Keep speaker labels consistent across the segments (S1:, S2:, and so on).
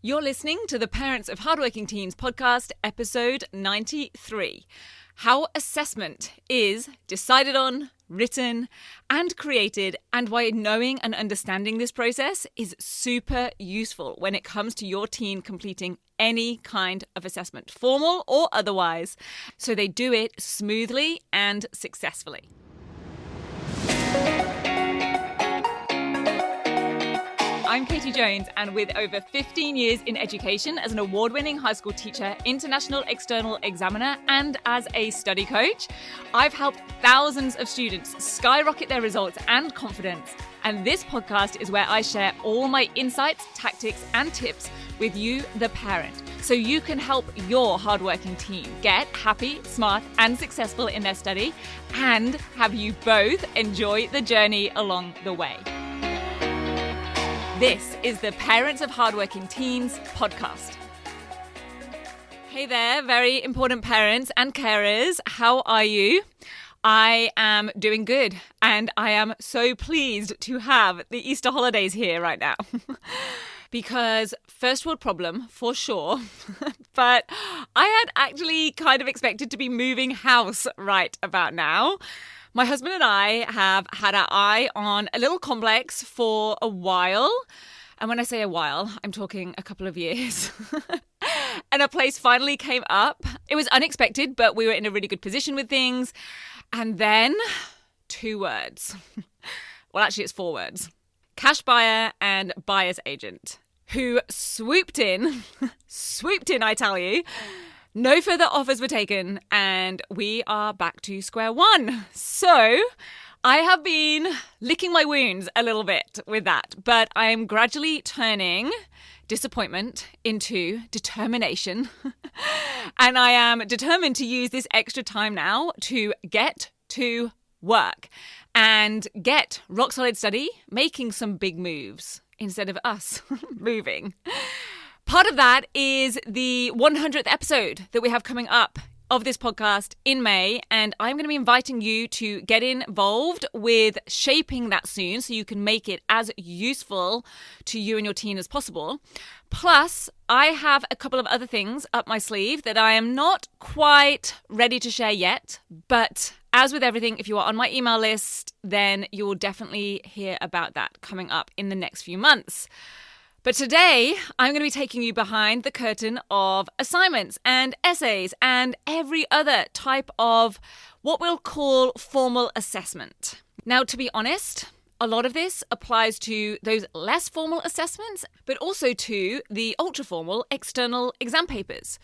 S1: You're listening to the Parents of Hardworking Teens podcast, episode 93. How assessment is decided on, written, and created, and why knowing and understanding this process is super useful when it comes to your teen completing any kind of assessment, formal or otherwise, so they do it smoothly and successfully. I'm Katie Jones, and with over 15 years in education as an award-winning high school teacher, international external examiner, and as a study coach, I've helped thousands of students skyrocket their results and confidence. And this podcast is where I share all my insights, tactics, and tips with you, the parent, so you can help your hardworking teen get happy, smart, and successful in their study, and have you both enjoy the journey along the way. This is the Parents of Hardworking Teens podcast. Hey there, very important parents and carers. How are you? I am doing good, and I am so pleased to have the Easter holidays here right now. Because first world problem for sure, but I had actually kind of expected to be moving house right about now. My husband and I have had our eye on a little complex for a while. And when I say a while, I'm talking a couple of years. And a place finally came up. It was unexpected, but we were in a really good position with things. And then 2 words. Well, actually, it's 4 words. Cash buyer and buyer's agent, who swooped in, I tell you. No further offers were taken, and we are back to square one. So I have been licking my wounds a little bit with that, but I'm gradually turning disappointment into determination. And I am determined to use this extra time now to get to work and get rock solid study, making some big moves instead of us moving. Part of that is the 100th episode that we have coming up of this podcast in May, and I'm going to be inviting you to get involved with shaping that soon so you can make it as useful to you and your teen as possible. Plus, I have a couple of other things up my sleeve that I am not quite ready to share yet, but as with everything, if you are on my email list, then you will definitely hear about that coming up in the next few months. But today, I'm going to be taking you behind the curtain of assignments and essays and every other type of what we'll call formal assessment. Now, to be honest, a lot of this applies to those less formal assessments, but also to the ultra-formal external exam papers.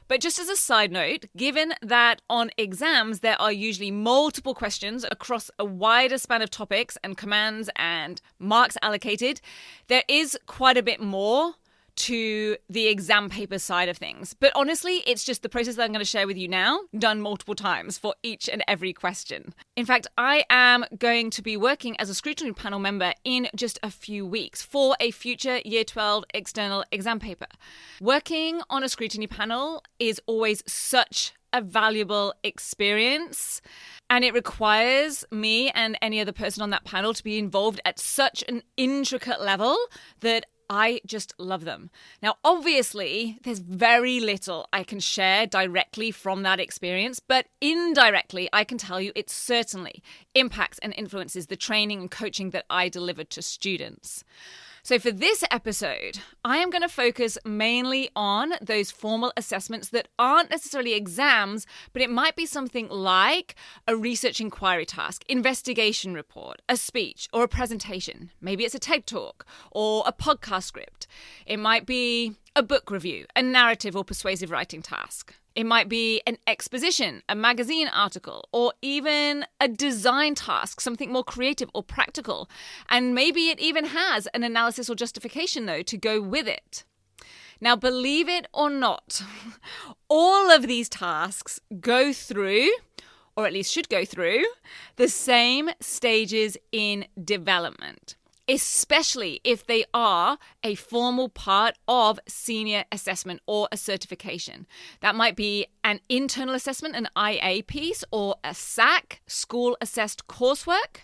S1: But just as a side note, given that on exams there are usually multiple questions across a wider span of topics and commands and marks allocated, there is quite a bit more to the exam paper side of things. But honestly, it's just the process that I'm going to share with you now, done multiple times for each and every question. In fact, I am going to be working as a scrutiny panel member in just a few weeks for a future Year 12 external exam paper. Working on a scrutiny panel is always such a valuable experience, and it requires me and any other person on that panel to be involved at such an intricate level that I just love them. Now, obviously, there's very little I can share directly from that experience, but indirectly, I can tell you it certainly impacts and influences the training and coaching that I deliver to students. So for this episode, I am going to focus mainly on those formal assessments that aren't necessarily exams, but it might be something like a research inquiry task, investigation report, a speech, or a presentation. Maybe it's a TED Talk or a podcast script. It might be a book review, a narrative or persuasive writing task. It might be an exposition, a magazine article, or even a design task, something more creative or practical. And maybe it even has an analysis or justification, though, to go with it. Now, believe it or not, all of these tasks go through, or at least should go through, the same stages in development, especially if they are a formal part of senior assessment or a certification. That might be an internal assessment, an IA piece, or a SAC, school assessed coursework.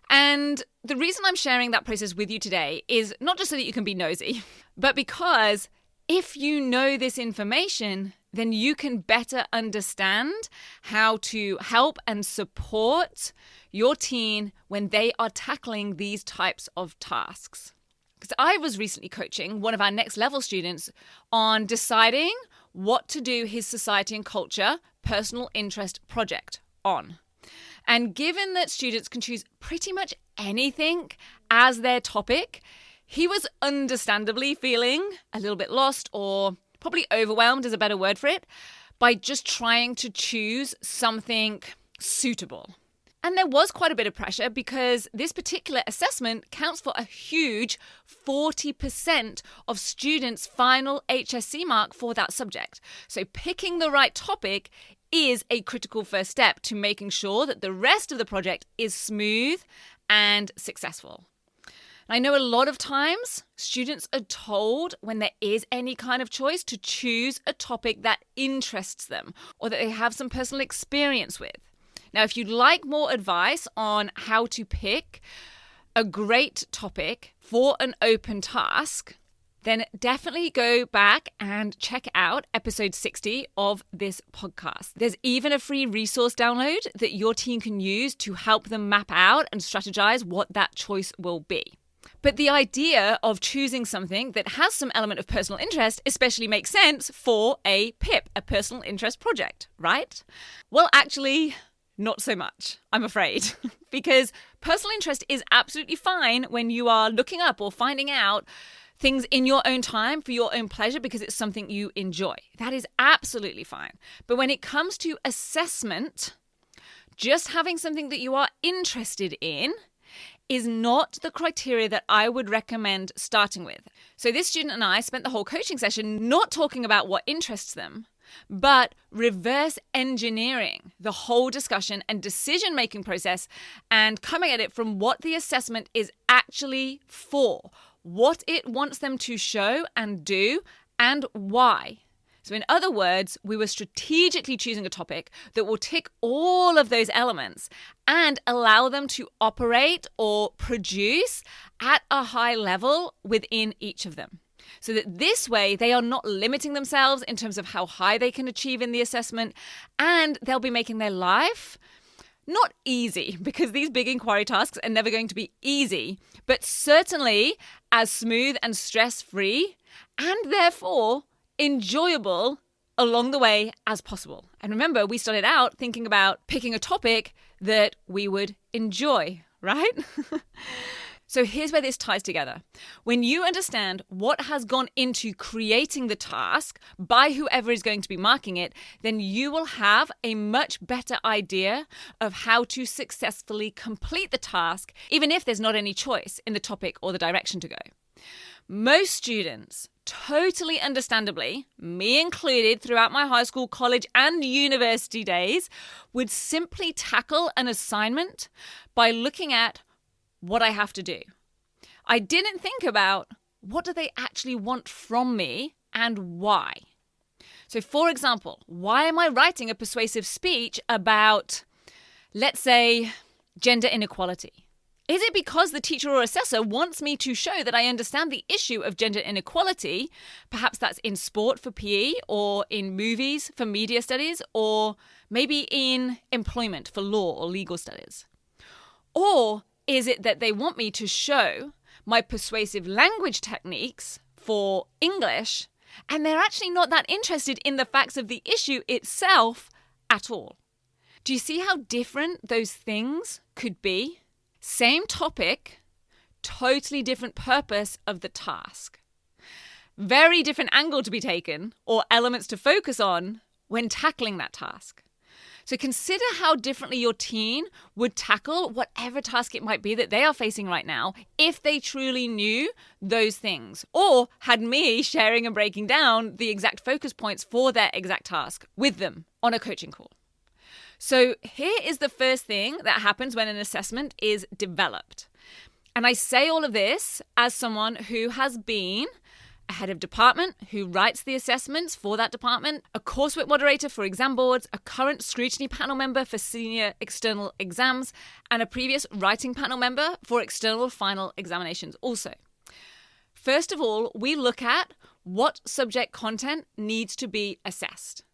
S1: And the reason I'm sharing that process with you today is not just so that you can be nosy, but because if you know this information, then you can better understand how to help and support your teen when they are tackling these types of tasks. Because I was recently coaching one of our next level students on deciding what to do his society and culture personal interest project on. And given that students can choose pretty much anything as their topic, he was understandably feeling a little bit lost, or probably overwhelmed is a better word for it, by just trying to choose something suitable. And there was quite a bit of pressure because this particular assessment counts for a huge 40% of students' final HSC mark for that subject. So picking the right topic is a critical first step to making sure that the rest of the project is smooth and successful. I know a lot of times students are told when there is any kind of choice to choose a topic that interests them or that they have some personal experience with. Now, if you'd like more advice on how to pick a great topic for an open task, then definitely go back and check out episode 60 of this podcast. There's even a free resource download that your team can use to help them map out and strategize what that choice will be. But the idea of choosing something that has some element of personal interest especially makes sense for a PIP, a personal interest project, right? Well, actually, not so much, I'm afraid, because personal interest is absolutely fine when you are looking up or finding out things in your own time for your own pleasure because it's something you enjoy. That is absolutely fine. But when it comes to assessment, just having something that you are interested in is not the criteria that I would recommend starting with. So this student and I spent the whole coaching session not talking about what interests them, but reverse engineering the whole discussion and decision-making process and coming at it from what the assessment is actually for, what it wants them to show and do, and why. So in other words, we were strategically choosing a topic that will tick all of those elements and allow them to operate or produce at a high level within each of them. So that this way they are not limiting themselves in terms of how high they can achieve in the assessment, and they'll be making their life not easy, because these big inquiry tasks are never going to be easy, but certainly as smooth and stress-free and therefore enjoyable along the way as possible. And remember, we started out thinking about picking a topic that we would enjoy, right? So here's where this ties together. When you understand what has gone into creating the task by whoever is going to be marking it, then you will have a much better idea of how to successfully complete the task, even if there's not any choice in the topic or the direction to go. Most students, totally understandably, me included throughout my high school, college, and university days, would simply tackle an assignment by looking at what I have to do. I didn't think about what do they actually want from me and why. So for example, why am I writing a persuasive speech about, let's say, gender inequality? Is it because the teacher or assessor wants me to show that I understand the issue of gender inequality? Perhaps that's in sport for PE, or in movies for media studies, or maybe in employment for law or legal studies. Or is it that they want me to show my persuasive language techniques for English, and they're actually not that interested in the facts of the issue itself at all? Do you see how different those things could be? Same topic, totally different purpose of the task. Very different angle to be taken, or elements to focus on when tackling that task. So consider how differently your teen would tackle whatever task it might be that they are facing right now if they truly knew those things, or had me sharing and breaking down the exact focus points for their exact task with them on a coaching call. So here is the first thing that happens when an assessment is developed. And I say all of this as someone who has been a head of department who writes the assessments for that department, a coursework moderator for exam boards, a current scrutiny panel member for senior external exams, and a previous writing panel member for external final examinations also. First of all, we look at what subject content needs to be assessed.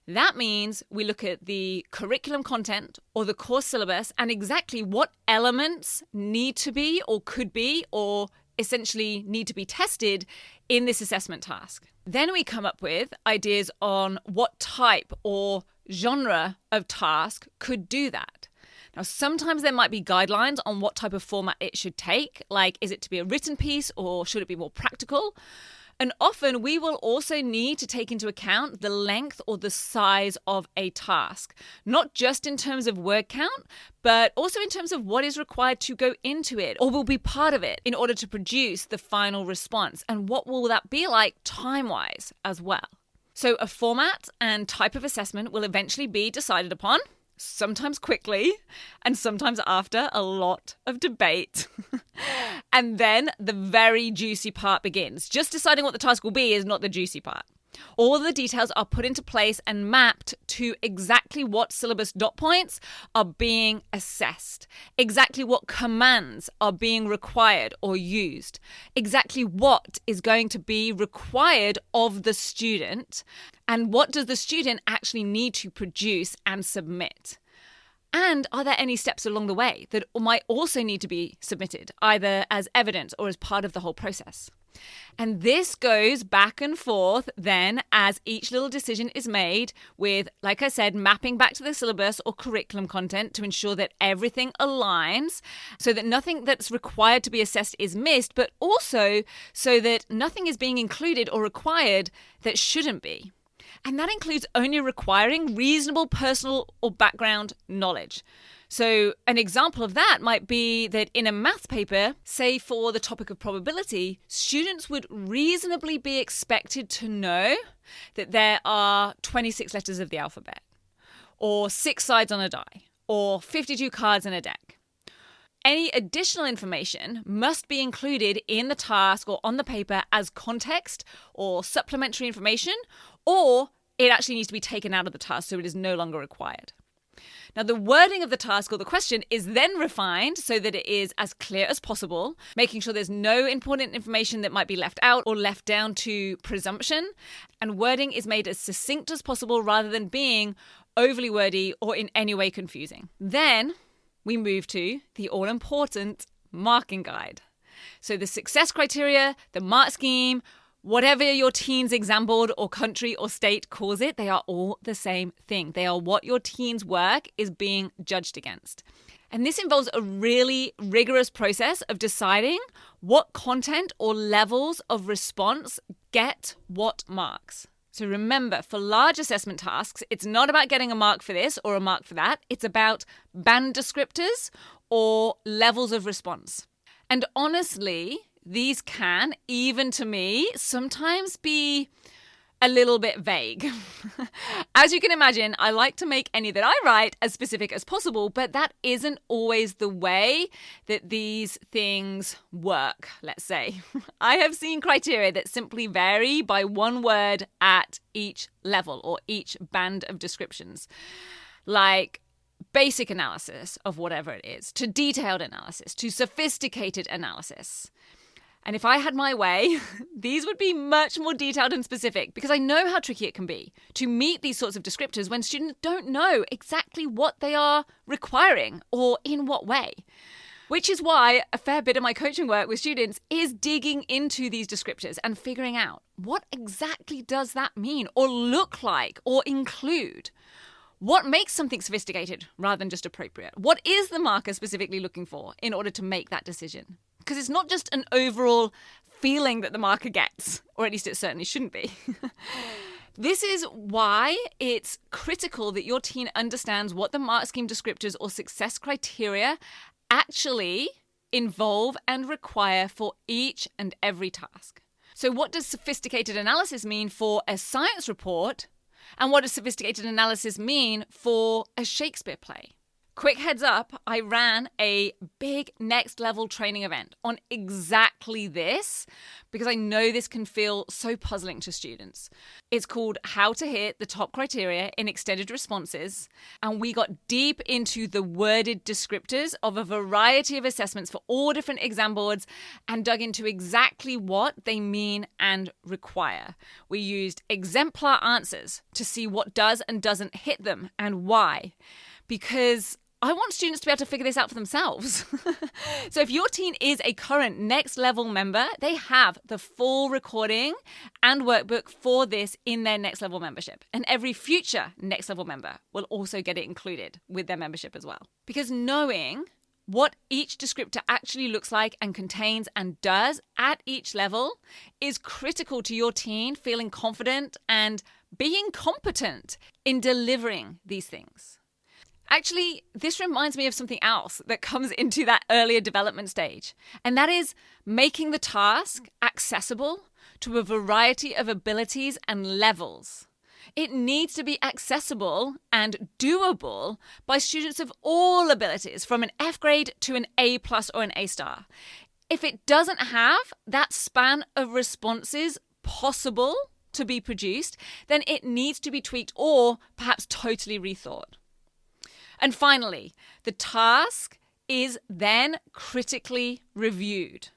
S1: That means we look at the curriculum content or the course syllabus and exactly what elements need to be or could be or essentially need to be tested in this assessment task. Then we come up with ideas on what type or genre of task could do that. Now, sometimes there might be guidelines on what type of format it should take, like is it to be a written piece or should it be more practical? And often we will also need to take into account the length or the size of a task, not just in terms of word count, but also in terms of what is required to go into it or will be part of it in order to produce the final response. And what will that be like time-wise as well? So a format and type of assessment will eventually be decided upon, sometimes quickly, and sometimes after a lot of debate. And then the very juicy part begins. Just deciding what the task will be is not the juicy part. All the details are put into place and mapped to exactly what syllabus dot points are being assessed, exactly what commands are being required or used, exactly what is going to be required of the student, and what does the student actually need to produce and submit. And are there any steps along the way that might also need to be submitted, either as evidence or as part of the whole process? And this goes back and forth then as each little decision is made with, like I said, mapping back to the syllabus or curriculum content to ensure that everything aligns so that nothing that's required to be assessed is missed, but also so that nothing is being included or required that shouldn't be. And that includes only requiring reasonable personal or background knowledge. So an example of that might be that in a maths paper, say for the topic of probability, students would reasonably be expected to know that there are 26 letters of the alphabet, or 6 sides on a die, or 52 cards in a deck. Any additional information must be included in the task or on the paper as context or supplementary information, or it actually needs to be taken out of the task so it is no longer required. Now, the wording of the task or the question is then refined so that it is as clear as possible, making sure there's no important information that might be left out or left down to presumption, and wording is made as succinct as possible rather than being overly wordy or in any way confusing. Then we move to the all-important marking guide. So the success criteria, the mark scheme, whatever your teen's exam board or country or state calls it, they are all the same thing. They are what your teen's work is being judged against. And this involves a really rigorous process of deciding what content or levels of response get what marks. So remember, for large assessment tasks, it's not about getting a mark for this or a mark for that. It's about band descriptors or levels of response. And honestly, these can, even to me, sometimes be a little bit vague. As you can imagine, I like to make any that I write as specific as possible, but that isn't always the way that these things work, let's say. I have seen criteria that simply vary by one word at each level or each band of descriptions, like basic analysis of whatever it is, to detailed analysis, to sophisticated analysis. And if I had my way, these would be much more detailed and specific because I know how tricky it can be to meet these sorts of descriptors when students don't know exactly what they are requiring or in what way. Which is why a fair bit of my coaching work with students is digging into these descriptors and figuring out what exactly does that mean or look like or include. What makes something sophisticated rather than just appropriate? What is the marker specifically looking for in order to make that decision? Because it's not just an overall feeling that the marker gets, or at least it certainly shouldn't be. This is why it's critical that your teen understands what the mark scheme descriptors or success criteria actually involve and require for each and every task. So what does sophisticated analysis mean for a science report? And what does sophisticated analysis mean for a Shakespeare play? Quick heads up, I ran a big next level training event on exactly this because I know this can feel so puzzling to students. It's called How to Hit the Top Criteria in Extended Responses, and we got deep into the worded descriptors of a variety of assessments for all different exam boards and dug into exactly what they mean and require. We used exemplar answers to see what does and doesn't hit them and why. Because I want students to be able to figure this out for themselves. So if your teen is a current next level member, they have the full recording and workbook for this in their next level membership. And every future next level member will also get it included with their membership as well. Because knowing what each descriptor actually looks like and contains and does at each level is critical to your teen feeling confident and being competent in delivering these things. Actually, this reminds me of something else that comes into that earlier development stage, and that is making the task accessible to a variety of abilities and levels. It needs to be accessible and doable by students of all abilities, from an F grade to an A+ or an A star. If it doesn't have that span of responses possible to be produced, then it needs to be tweaked or perhaps totally rethought. And finally, the task is then critically reviewed.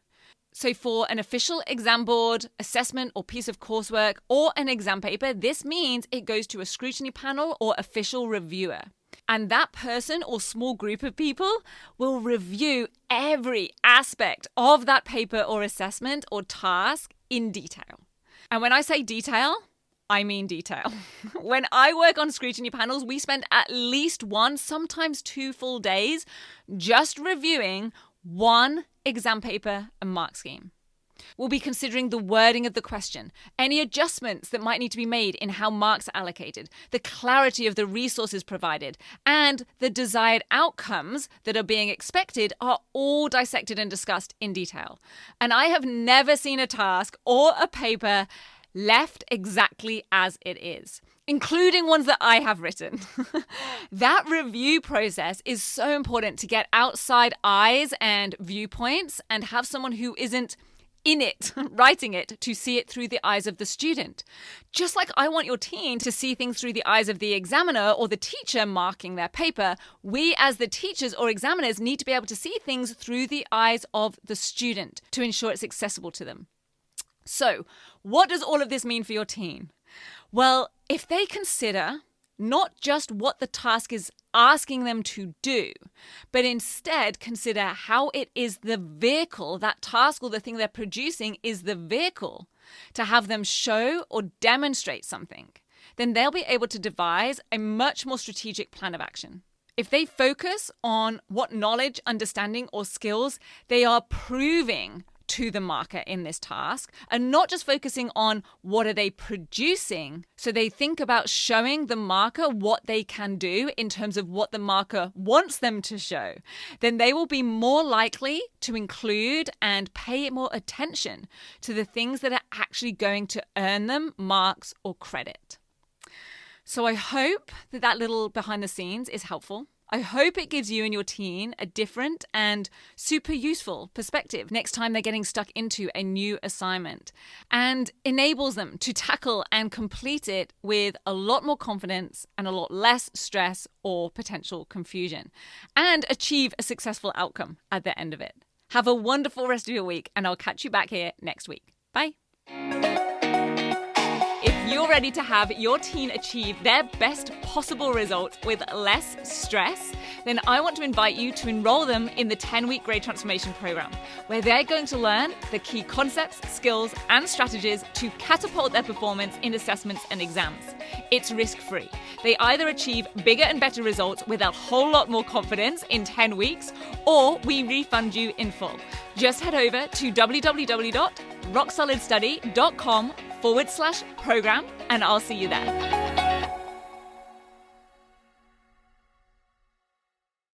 S1: So for an official exam board, assessment or piece of coursework or an exam paper, this means it goes to a scrutiny panel or official reviewer. And that person or small group of people will review every aspect of that paper or assessment or task in detail. And when I say detail, I mean detail. When I work on scrutiny panels, we spend at least 1, sometimes 2 full days just reviewing one exam paper and mark scheme. We'll be considering the wording of the question, any adjustments that might need to be made in how marks are allocated, the clarity of the resources provided, and the desired outcomes that are being expected are all dissected and discussed in detail. And I have never seen a task or a paper left exactly as it is, including ones that I have written. That review process is so important to get outside eyes and viewpoints and have someone who isn't in it, writing it, to see it through the eyes of the student. Just like I want your teen to see things through the eyes of the examiner or the teacher marking their paper, we as the teachers or examiners need to be able to see things through the eyes of the student to ensure it's accessible to them. So, what does all of this mean for your teen? Well, if they consider not just what the task is asking them to do, but instead consider how it is the vehicle, that task or the thing they're producing is the vehicle to have them show or demonstrate something, then they'll be able to devise a much more strategic plan of action. If they focus on what knowledge, understanding, or skills they are proving to the marker in this task, and not just focusing on what are they producing, so they think about showing the marker what they can do in terms of what the marker wants them to show, then they will be more likely to include and pay more attention to the things that are actually going to earn them marks or credit. So I hope that little behind the scenes is helpful. I hope it gives you and your teen a different and super useful perspective next time they're getting stuck into a new assignment, and enables them to tackle and complete it with a lot more confidence and a lot less stress or potential confusion, and achieve a successful outcome at the end of it. Have a wonderful rest of your week, and I'll catch you back here next week. Bye. If you're ready to have your teen achieve their best possible results with less stress, then I want to invite you to enroll them in the 10-week Grade Transformation Program, where they're going to learn the key concepts, skills, and strategies to catapult their performance in assessments and exams. It's risk-free. They either achieve bigger and better results with a whole lot more confidence in 10 weeks, or we refund you in full. Just head over to www.rocksolidstudy.com/program, and I'll see you there.